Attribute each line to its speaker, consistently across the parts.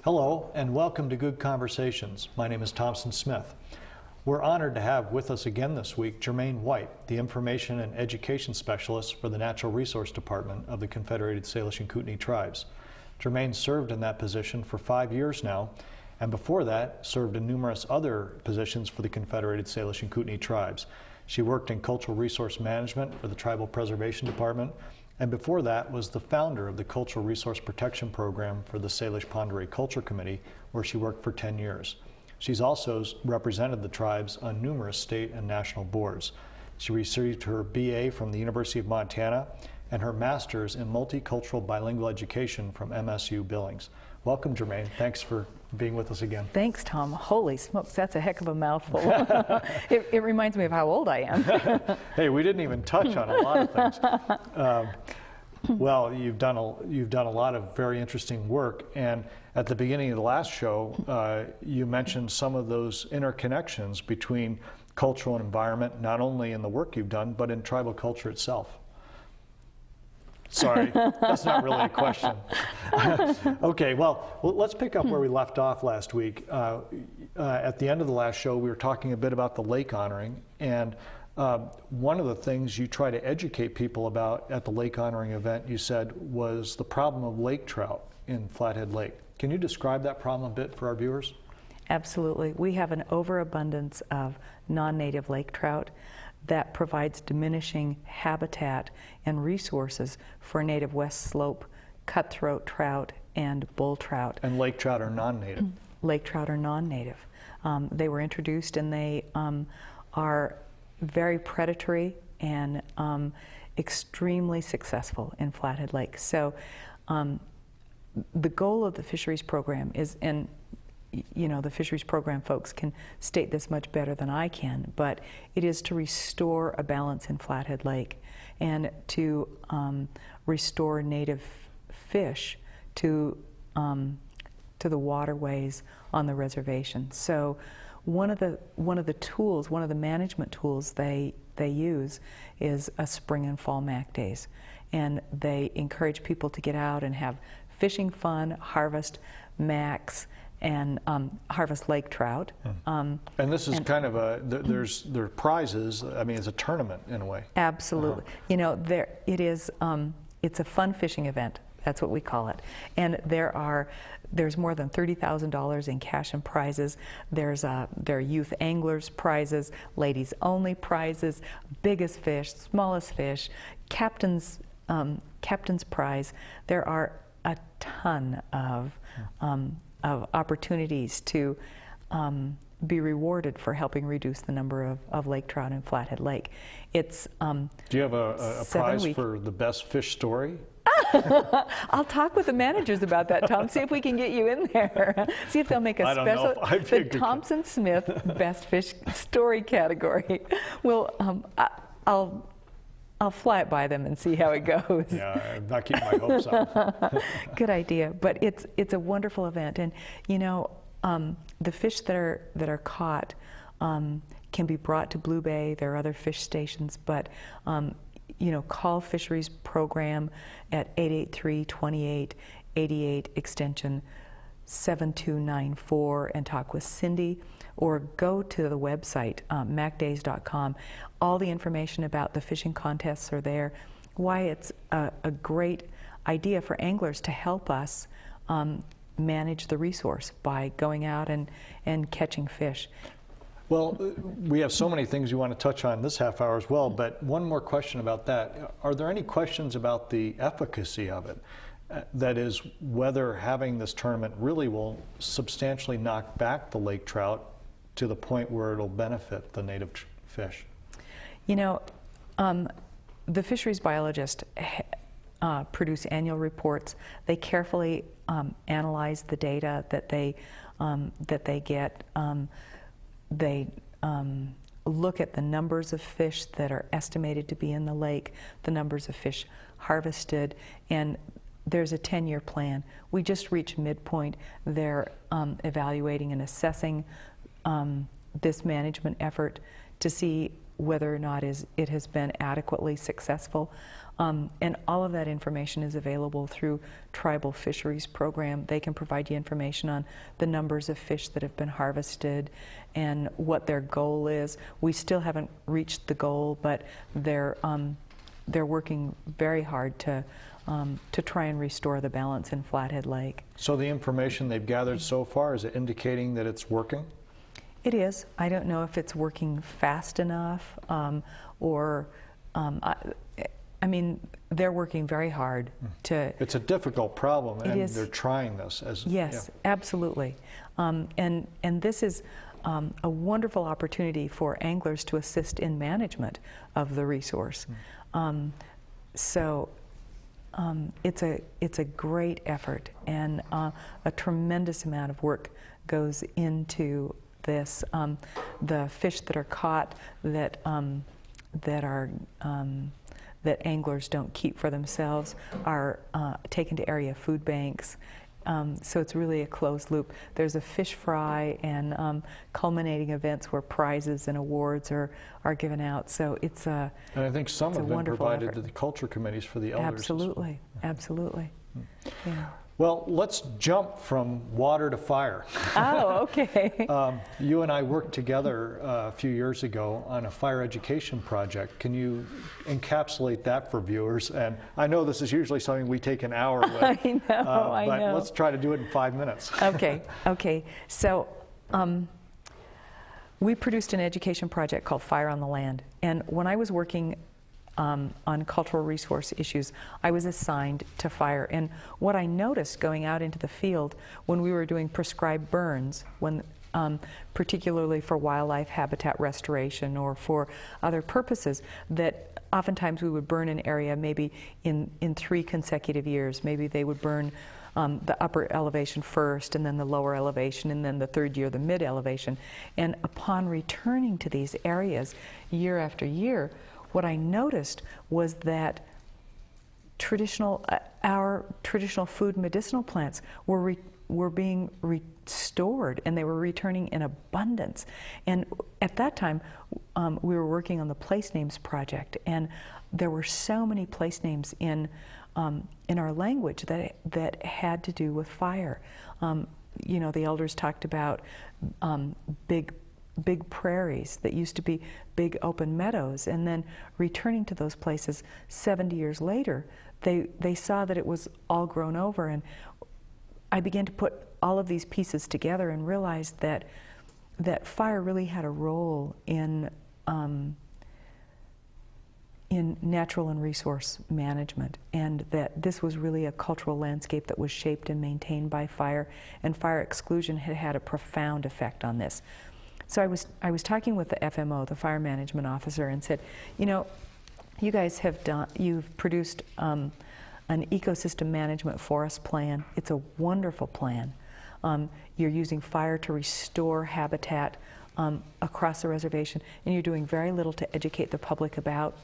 Speaker 1: Hello and welcome to Good Conversations. My name is Thompson Smith. We're honored to have with us again this week Germaine White, the Information and Education Specialist for the Natural Resource Department of the Confederated Salish and Kootenai Tribes. Germaine served in that position for 5 years now, and before that served in numerous other positions for the Confederated Salish and Kootenai Tribes. She worked in Cultural Resource Management for the Tribal Preservation Department, and before that was the founder of the Cultural Resource Protection Program for the Salish Pend Oreille Culture Committee, where she worked for 10 years. She's also represented the tribes on numerous state and national boards. She received her BA from the University of Montana and her master's in multicultural bilingual education from MSU Billings. Welcome, Germaine. Thanks for being with us again.
Speaker 2: Thanks, Tom. Holy smokes, that's a heck of a mouthful. It reminds me of how old I am.
Speaker 1: Hey, we didn't even touch on a lot of things. Well, you've done a lot of very interesting work, and at the beginning of the last show, you mentioned some of those interconnections between cultural and environment, not only in the work you've done, but in tribal culture itself. Sorry, that's not really a question. Okay, well, let's pick up where we left off last week. At the end of the last show, we were talking a bit about the lake honoring, and one of the things you try to educate people about at the lake honoring event, you said, was the problem of lake trout in Flathead Lake. Can you describe that problem a bit for our viewers?
Speaker 2: Absolutely. We have an overabundance of non-native lake trout that provides diminishing habitat and resources for native West Slope cutthroat trout and bull trout.
Speaker 1: And lake trout are non-native?
Speaker 2: Lake trout are non-native. They were introduced and they are very predatory and extremely successful in Flathead Lake. So the goal of the fisheries program is, and you know, the fisheries program folks can state this much better than I can, but it is to restore a balance in Flathead Lake and to restore native fish to the waterways on the reservation. So one of the tools, one of the management tools they use is a spring and fall Mack Days, and they encourage people to get out and have fishing fun, harvest macks, and harvest lake trout.
Speaker 1: And this is kind of a, there are prizes. I mean, it's a tournament in a way.
Speaker 2: Absolutely. You know, it's a fun fishing event. That's what we call it. And there's more than $30,000 in cash and prizes. There are youth anglers prizes, ladies only prizes, biggest fish, smallest fish, captain's prize. There are a ton of opportunities to be rewarded for helping reduce the number of lake trout in Flathead Lake. It's
Speaker 1: Do you have a prize for the best fish story?
Speaker 2: I'll talk with the managers about that, Tom. See if we can get you in there. See if they'll make a special the Thompson Smith Best Fish Story category. Well, I'll fly it by them and see how it goes.
Speaker 1: Yeah, I'm not keeping my hopes up.
Speaker 2: Good idea, but it's a wonderful event, and you know, the fish that are caught can be brought to Blue Bay. There are other fish stations, but you know, call fisheries program at 883-2888 extension 7294 and talk with Cindy, or go to the website mackdays.com. All the information about the fishing contests are there. Why it's a great idea for anglers to help us manage the resource by going out and catching fish.
Speaker 1: Well, we have so many things you want to touch on this half hour as well, but one more question about that. Are there any questions about the efficacy of it? That is, whether having this tournament really will substantially knock back the lake trout to the point where it'll benefit the native fish? You know,
Speaker 2: the fisheries biologists produce annual reports. They carefully analyze the data that they get. They look at the numbers of fish that are estimated to be in the lake, the numbers of fish harvested, and there's a 10-year plan. We just reached midpoint. They're evaluating and assessing this management effort to see whether or not it has been adequately successful. And all of that information is available through Tribal Fisheries Program. They can provide you information on the numbers of fish that have been harvested and what their goal is. We still haven't reached the goal, but they're working very hard to try and restore the balance in Flathead Lake.
Speaker 1: So the information they've gathered so far, is it indicating that it's working?
Speaker 2: It is. I don't know if it's working fast enough I mean, they're working very hard to...
Speaker 1: It's a difficult problem, and
Speaker 2: is.
Speaker 1: they're trying this as...
Speaker 2: Yes,
Speaker 1: yeah.
Speaker 2: absolutely. And this is a wonderful opportunity for anglers to assist in management of the resource. So it's a great effort, and a tremendous amount of work goes into this. The fish that are caught that anglers don't keep for themselves are taken to area food banks. So it's really a closed loop. There's a fish fry and culminating events where prizes and awards are given out. So it's a
Speaker 1: And I think some have been provided
Speaker 2: effort.
Speaker 1: to the culture committees for the elders.
Speaker 2: Absolutely, absolutely. Yeah.
Speaker 1: Well, let's jump from water to fire.
Speaker 2: Oh, okay.
Speaker 1: You and I worked together a few years ago on a fire education project. Can you encapsulate that for viewers? And I know this is usually something we take an hour with.
Speaker 2: I know.
Speaker 1: But let's try to do it in 5 minutes.
Speaker 2: Okay. So we produced an education project called Fire on the Land. And when I was working on cultural resource issues, I was assigned to fire. And what I noticed going out into the field when we were doing prescribed burns, when particularly for wildlife habitat restoration or for other purposes, that oftentimes we would burn an area maybe in 3 consecutive years. Maybe they would burn the upper elevation first, and then the lower elevation, and then the 3rd year the mid elevation. And upon returning to these areas year after year, what I noticed was that our traditional food medicinal plants were being restored, and they were returning in abundance. And at that time, we were working on the Place Names Project, and there were so many place names in our language that had to do with fire. You know, the elders talked about big prairies that used to be big open meadows, and then returning to those places 70 years later, they saw that it was all grown over. And I began to put all of these pieces together and realized that fire really had a role in natural and resource management, and that this was really a cultural landscape that was shaped and maintained by fire, and fire exclusion had had a profound effect on this. So I was talking with the FMO, the Fire Management Officer, and said, you know, you guys you've produced an ecosystem management forest plan. It's a wonderful plan. You're using fire to restore habitat across the reservation, and you're doing very little to educate the public about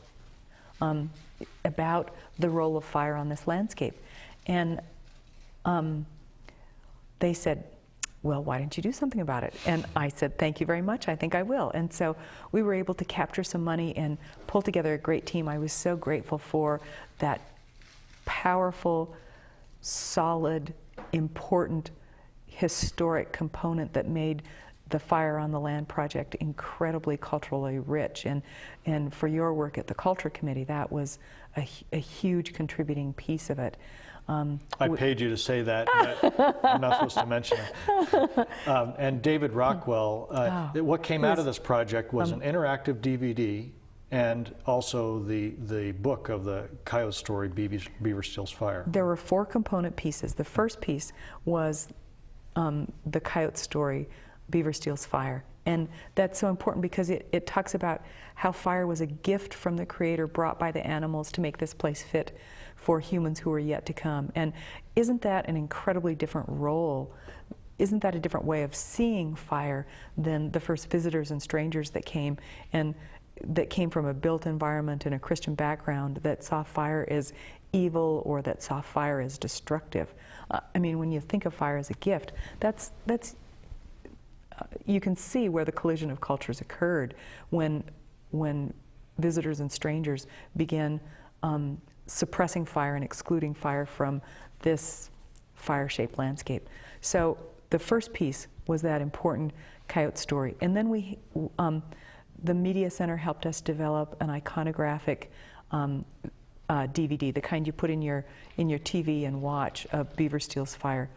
Speaker 2: the role of fire on this landscape. And they said, well, why didn't you do something about it? And I said, thank you very much, I think I will. And so we were able to capture some money and pull together a great team. I was so grateful for that powerful, solid, important, historic component that made the Fire on the Land project incredibly culturally rich. And for your work at the Culture Committee, that was a huge contributing piece of it.
Speaker 1: I paid you to say that, but I'm not supposed to mention it. And David Rockwell, what came out of this project was an interactive DVD and also the book of the coyote story, Beaver Steals Fire.
Speaker 2: There were 4 component pieces. The first piece was the coyote story, Beaver Steals Fire. And that's so important because it talks about how fire was a gift from the Creator brought by the animals to make this place fit for humans who are yet to come. And isn't that an incredibly different role? Isn't that a different way of seeing fire than the first visitors and strangers that came, and that came from a built environment and a Christian background that saw fire as evil or that saw fire as destructive? I mean, when you think of fire as a gift, that's you can see where the collision of cultures occurred when when visitors and strangers began suppressing fire and excluding fire from this fire-shaped landscape. So the first piece was that important coyote story. And then the Media Center helped us develop an iconographic DVD, the kind you put in your TV and watch of Beaver Steel's fire.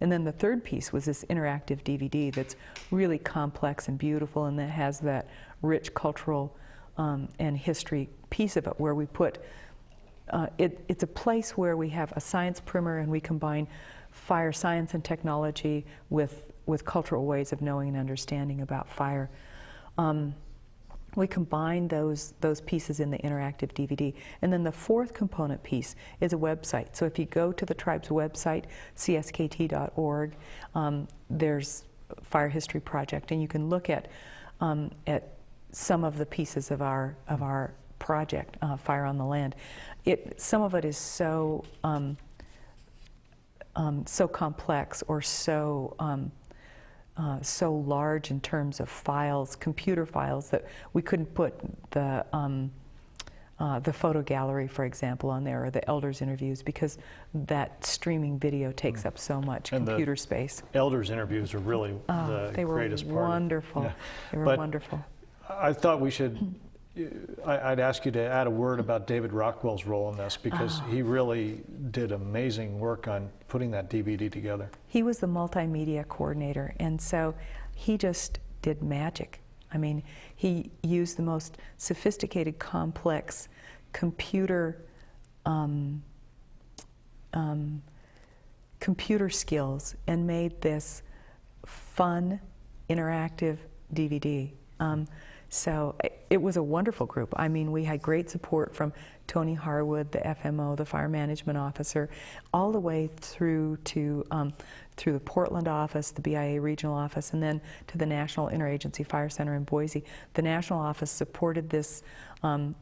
Speaker 2: And then the third piece was this interactive DVD that's really complex and beautiful, and that has that rich cultural and history piece of it, where we put, it's a place where we have a science primer and we combine fire science and technology with cultural ways of knowing and understanding about fire. We combine those pieces in the interactive DVD. And then the fourth component piece is a website. So if you go to the tribe's website, cskt.org, there's Fire History Project, and you can look at some of the pieces of our project, Fire on the Land. Some of it is so complex or so large in terms of files, computer files, that we couldn't put the photo gallery, for example, on there, or the elders' interviews, because that streaming video takes up so much computer space.
Speaker 1: Elders' interviews are really the greatest part.
Speaker 2: Wonderful.
Speaker 1: Yeah.
Speaker 2: They were
Speaker 1: But
Speaker 2: wonderful.
Speaker 1: I thought we should, I'd ask you to add a word about David Rockwell's role in this, because he really did amazing work on putting that DVD together.
Speaker 2: He was the multimedia coordinator, and so he just did magic. I mean, he used the most sophisticated, complex computer skills and made this fun, interactive DVD. So it was a wonderful group. I mean, we had great support from Tony Harwood, the FMO, the fire management officer, all the way through to through the Portland office, the BIA regional office, and then to the National Interagency Fire Center in Boise. The national office supported this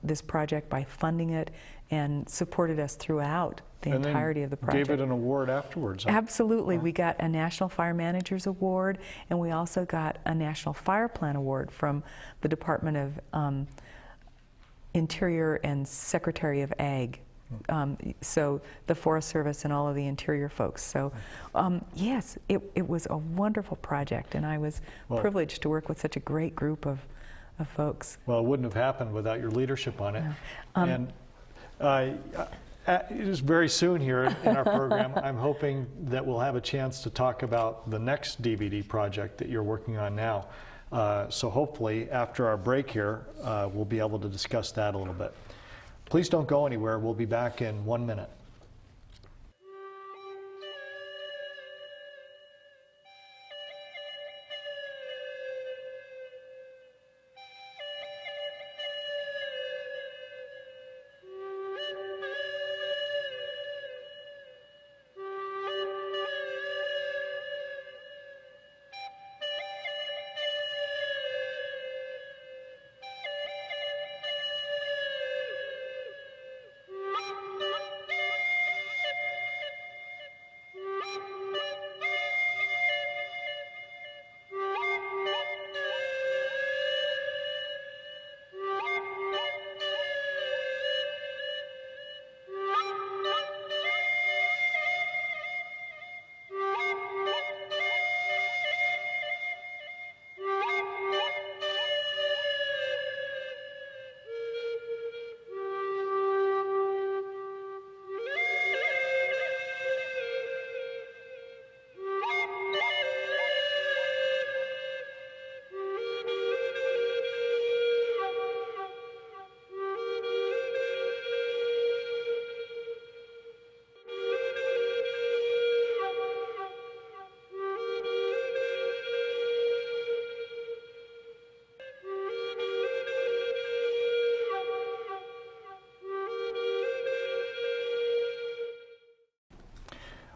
Speaker 2: this project by funding it and supported us throughout the entirety of the project.
Speaker 1: Gave it an award afterwards.
Speaker 2: Absolutely. We got a National Fire Managers Award, and we also got a National Fire Plan Award from the Department of Interior and Secretary of Ag. So the Forest Service and all of the interior folks. So yes, it was a wonderful project, and I was privileged to work with such a great group of folks.
Speaker 1: Well, it wouldn't have happened without your leadership on it. And it is very soon here in our program. I'm hoping that we'll have a chance to talk about the next DVD project that you're working on now. So hopefully after our break here, we'll be able to discuss that a little bit. Please don't go anywhere. We'll be back in 1 minute.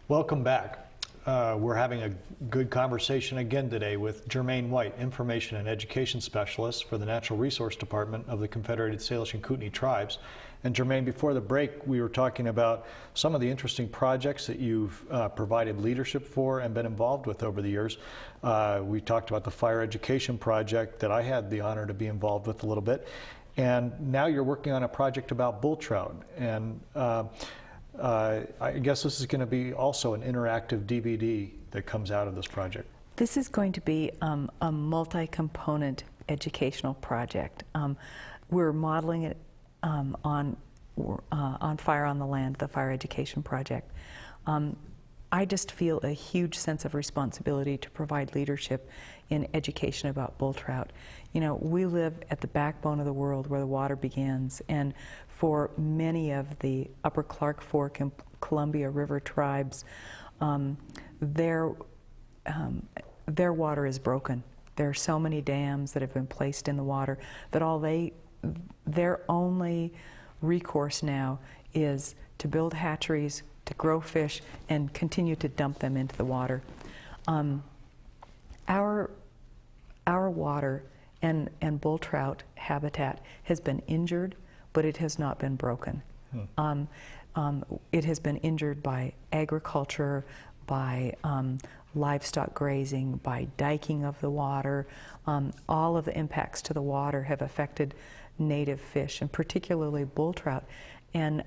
Speaker 1: Welcome back. We're having a good conversation again today with Germaine White, Information and Education Specialist for the Natural Resource Department of the Confederated Salish and Kootenai Tribes. And Germaine, before the break, we were talking about some of the interesting projects that you've provided leadership for and been involved with over the years. We talked about the fire education project that I had the honor to be involved with a little bit. And now you're working on a project about bull trout. And I guess this is going to be also an interactive DVD that comes out of this project.
Speaker 2: This is going to be a multi-component educational project. We're modeling it on Fire on the Land, the Fire Education Project. I just feel a huge sense of responsibility to provide leadership in education about bull trout. You know, we live at the backbone of the world where the water begins, and for many of the Upper Clark Fork and Columbia River tribes, their water is broken. There are so many dams that have been placed in the water that their only recourse now is to build hatcheries, to grow fish, and continue to dump them into the water. Our water and bull trout habitat has been injured, but it has not been broken. It has been injured by agriculture, by livestock grazing, by diking of the water. All of the impacts to the water have affected native fish, and particularly bull trout. And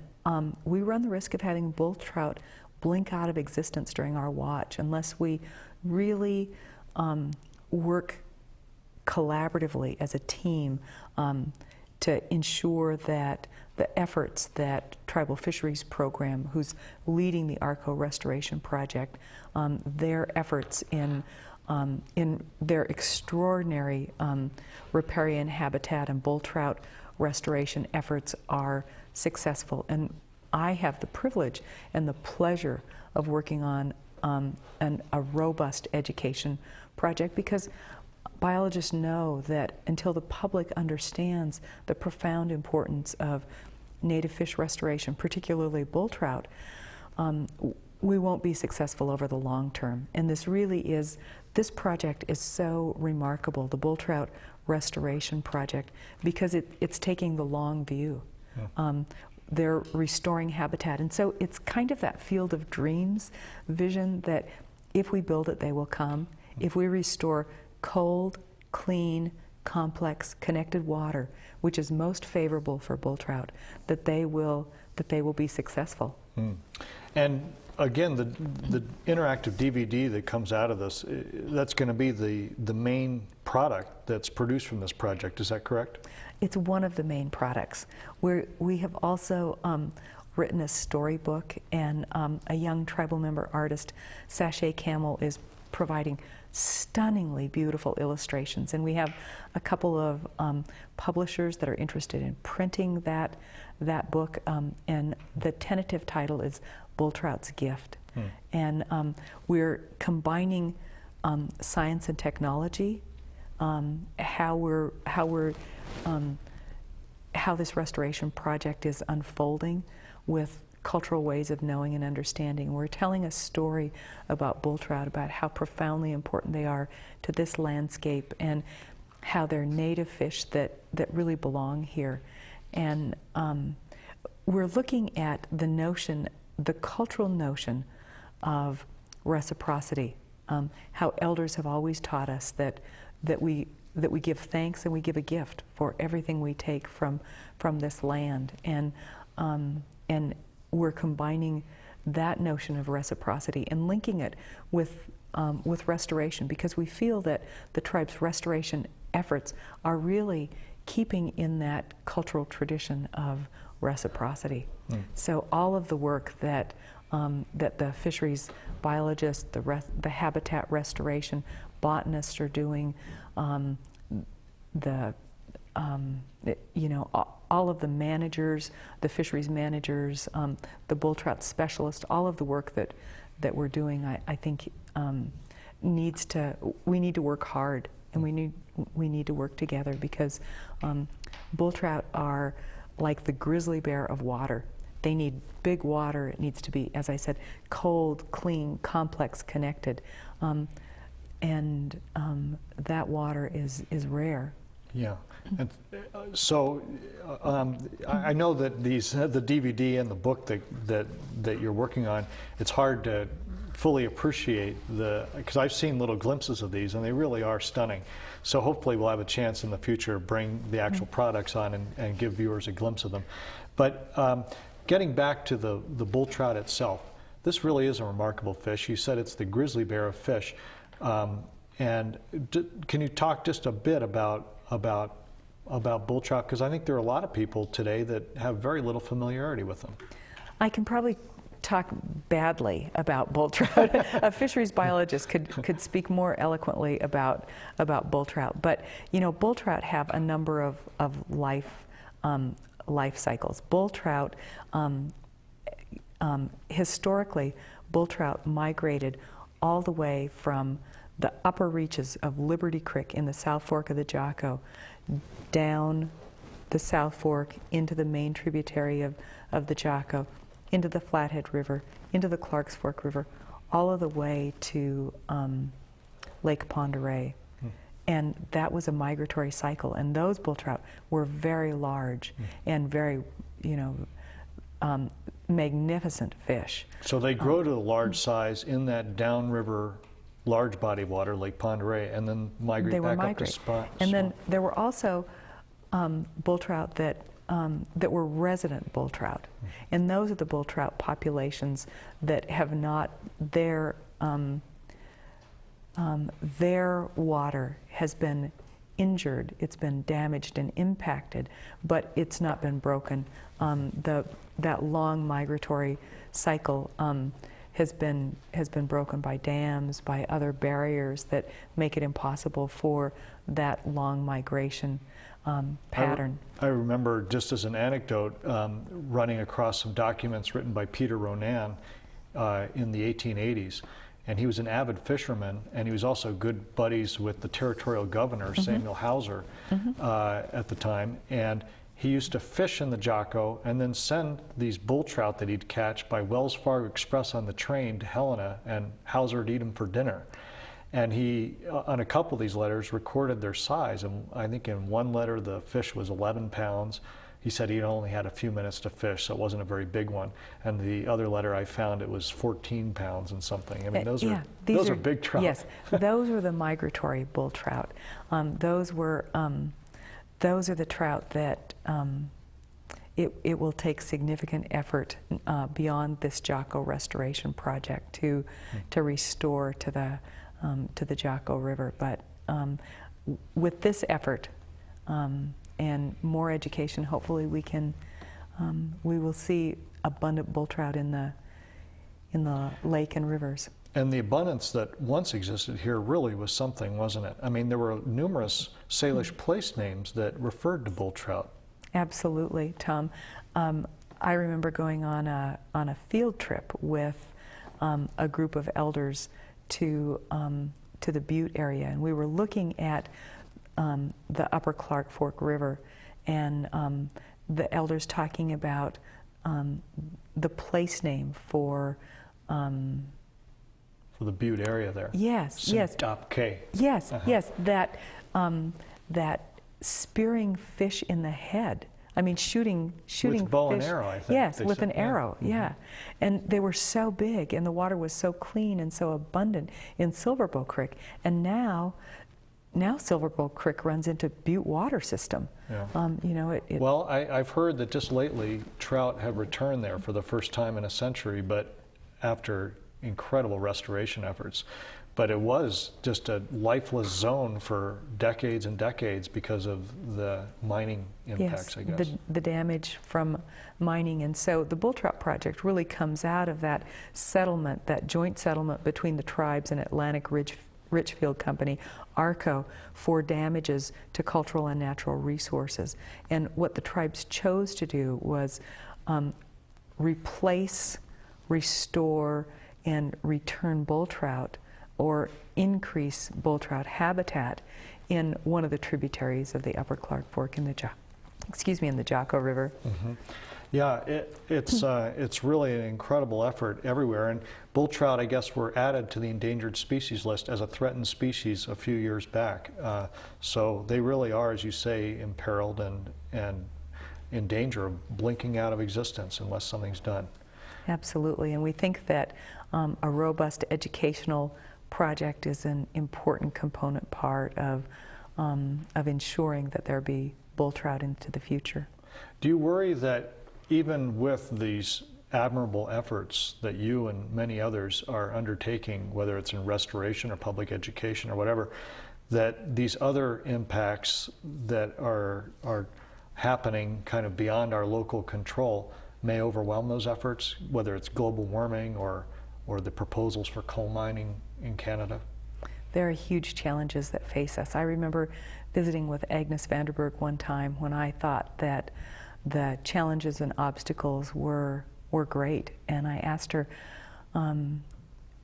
Speaker 2: we run the risk of having bull trout blink out of existence during our watch unless we really work collaboratively as a team to ensure that the efforts that Tribal Fisheries Program, who's leading the Arco Restoration Project, their efforts in their extraordinary riparian habitat and bull trout restoration efforts are successful. And I have the privilege and the pleasure of working on a robust education project, because biologists know that until the public understands the profound importance of native fish restoration, particularly bull trout, we won't be successful over the long term. And this project is so remarkable, the bull trout restoration project, because it's taking the long view. Yeah. They're restoring habitat. And so it's kind of that field of dreams vision that if we build it, they will come. If we restore cold, clean, complex, connected water, which is most favorable for bull trout, that they will be successful.
Speaker 1: And again, the interactive DVD that comes out of this, that's going to be the main product that's produced from this project. Is that correct?
Speaker 2: It's one of the main products. We have also written a storybook, and a young tribal member artist, Sachet Camel, is providing stunningly beautiful illustrations. And we have a couple of publishers that are interested in printing that book, and the tentative title is Bull Trout's Gift. And we're combining science and technology, how this restoration project is unfolding with cultural ways of knowing and understanding. We're telling a story about bull trout, about how profoundly important they are to this landscape, and how they're native fish that really belong here. And we're looking at the cultural notion of reciprocity, how elders have always taught us that we give thanks and we give a gift for everything we take from this land, and we're combining that notion of reciprocity and linking it with restoration, because we feel that the tribe's restoration efforts are really keeping in that cultural tradition of reciprocity. So all of the work that the fisheries biologists, the habitat restoration botanists are doing, all of the managers, the fisheries managers, the bull trout specialists, all of the work that we're doing, I think we need to work hard, and we need to work together, because bull trout are like the grizzly bear of water. They need big water. It needs to be, as I said, cold, clean, complex, connected, and that water is rare.
Speaker 1: Yeah, and so I know that the DVD and the book that you're working on, it's hard to fully appreciate because I've seen little glimpses of these, and they really are stunning. So hopefully we'll have a chance in the future to bring the actual products on and give viewers a glimpse of them. But getting back to the bull trout itself, this really is a remarkable fish. You said it's the grizzly bear of fish. And can you talk just a bit about bull trout? Because I think there are a lot of people today that have very little familiarity with them.
Speaker 2: I can probably talk badly about bull trout. A fisheries biologist could speak more eloquently about bull trout. But you know, bull trout have a number of life cycles. Bull trout, historically, bull trout migrated all the way from the upper reaches of Liberty Creek in the South Fork of the Jocko, down the South Fork into the main tributary of the Jocko, into the Flathead River, into the Clarks Fork River, all of the way to Lake Pend Oreille. And that was a migratory cycle. And those bull trout were very large and very, you know, magnificent fish.
Speaker 1: So they grow to a large size in that downriver large body of water, Lake Pend Oreille, and then migrate back up to spot.
Speaker 2: And then there were also bull trout that were resident bull trout. And those are the bull trout populations that have not, their water has been injured, it's been damaged and impacted, but it's not been broken. That long migratory cycle has been broken by dams, by other barriers that make it impossible for that long migration pattern.
Speaker 1: I remember, just as an anecdote, running across some documents written by Peter Ronan in the 1880s. And he was an avid fisherman, and he was also good buddies with the territorial governor, Samuel Hauser, at the time. And he used to fish in the Jocko and then send these bull trout that he'd catch by Wells Fargo Express on the train to Helena, and Hauser would eat them for dinner. And he, on a couple of these letters, recorded their size. And I think in one letter, the fish was 11 pounds. He said he'd only had a few minutes to fish, so it wasn't a very big one. And the other letter I found, it was 14 pounds and something. I mean, those are big trout.
Speaker 2: Yes, those were the migratory bull trout. Those are the trout that it will take significant effort beyond this Jocko restoration project to restore to the Jocko River. But with this effort and more education, hopefully we will see abundant bull trout in the lake and rivers.
Speaker 1: And the abundance that once existed here really was something, wasn't it? I mean, there were numerous Salish place names that referred to bull trout.
Speaker 2: Absolutely, Tom. I remember going on a field trip with a group of elders to the Butte area, and we were looking at the Upper Clark Fork River, and the elders talking about the place name for
Speaker 1: the Butte area there.
Speaker 2: Yes, yes.
Speaker 1: K.
Speaker 2: Yes, yes. That spearing fish in the head. I mean, shooting
Speaker 1: with bow
Speaker 2: fish.
Speaker 1: And arrow, I think.
Speaker 2: Yes, with an arrow. Yeah, and they were so big, and the water was so clean and so abundant in Silverbow Creek, and now Silverbow Creek runs into Butte water system.
Speaker 1: Yeah.
Speaker 2: You know,
Speaker 1: well, I've heard that just lately trout have returned there for the first time in a century, but after incredible restoration efforts. But it was just a lifeless zone for decades and decades because of the mining impacts,
Speaker 2: yes,
Speaker 1: I guess.
Speaker 2: The damage from mining. And so the Bull Trout Project really comes out of that settlement, that joint settlement between the tribes and Atlantic Richfield Company, ARCO, for damages to cultural and natural resources. And what the tribes chose to do was replace, restore, and return bull trout, or increase bull trout habitat in one of the tributaries of the Upper Clark Fork in the Jocko River.
Speaker 1: Yeah, it's really an incredible effort everywhere. And bull trout, I guess, were added to the endangered species list as a threatened species a few years back. So they really are, as you say, imperiled and in danger of blinking out of existence unless something's done.
Speaker 2: Absolutely, and we think that a robust educational project is an important component part of ensuring that there be bull trout into the future.
Speaker 1: Do you worry that even with these admirable efforts that you and many others are undertaking, whether it's in restoration or public education or whatever, that these other impacts that are happening kind of beyond our local control may overwhelm those efforts, whether it's global warming or the proposals for coal mining in Canada?
Speaker 2: There are huge challenges that face us. I remember visiting with Agnes Vanderberg one time when I thought that the challenges and obstacles were great, and I asked her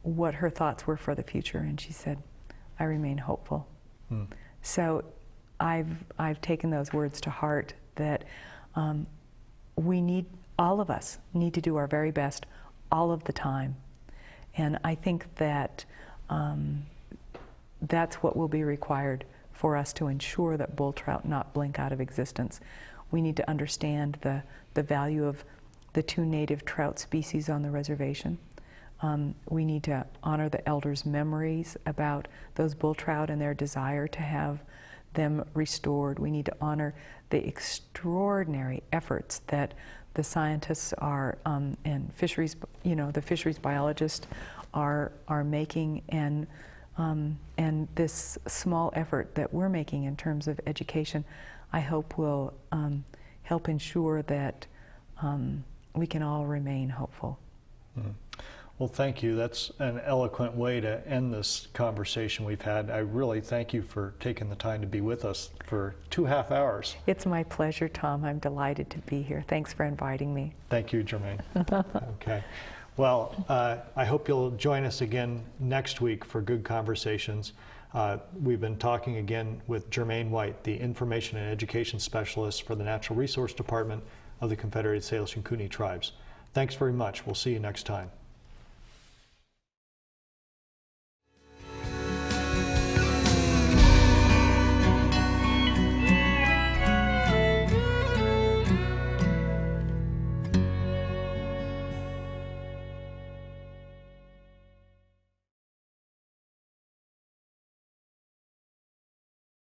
Speaker 2: what her thoughts were for the future, and she said, "I remain hopeful." So I've taken those words to heart, that all of us need to do our very best all of the time, and I think that that's what will be required for us to ensure that bull trout not blink out of existence. We need to understand the value of the 2 native trout species on the reservation. We need to honor the elders' memories about those bull trout and their desire to have them restored. We need to honor the extraordinary efforts that the scientists are and fisheries, the fisheries biologists are making, and this small effort that we're making in terms of education, I hope will help ensure that we can all remain hopeful.
Speaker 1: Well, thank you. That's an eloquent way to end this conversation we've had. I really thank you for taking the time to be with us for 2.5 hours.
Speaker 2: It's my pleasure, Tom. I'm delighted to be here. Thanks for inviting me.
Speaker 1: Thank you, Germaine. Okay. Well, I hope you'll join us again next week for good conversations. We've been talking again with Germaine White, the Information and Education Specialist for the Natural Resource Department of the Confederated Salish and Kootenai Tribes. Thanks very much. We'll see you next time.